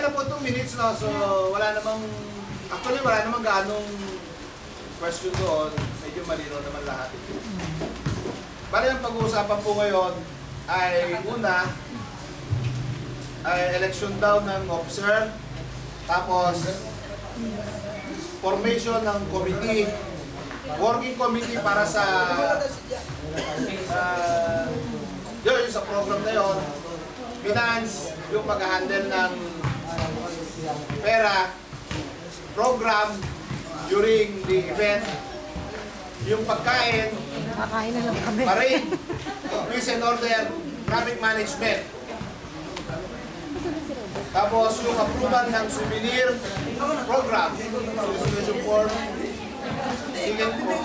na po 2 minutes, no? So, wala namang, actually, wala namang ganong question doon. Medyo malino naman lahat. Bali, ang pag-uusapan po ngayon ay una, ay election daw ng officer, tapos formation ng committee, working committee para sa yun, sa program na yun, finance, yung mag-handle ng pera, program during the event, yung pagkain, Kakain na lang kami. parade, peace and order, traffic management. Tapos yung approval ng souvenir program, solicitation form, ticket po.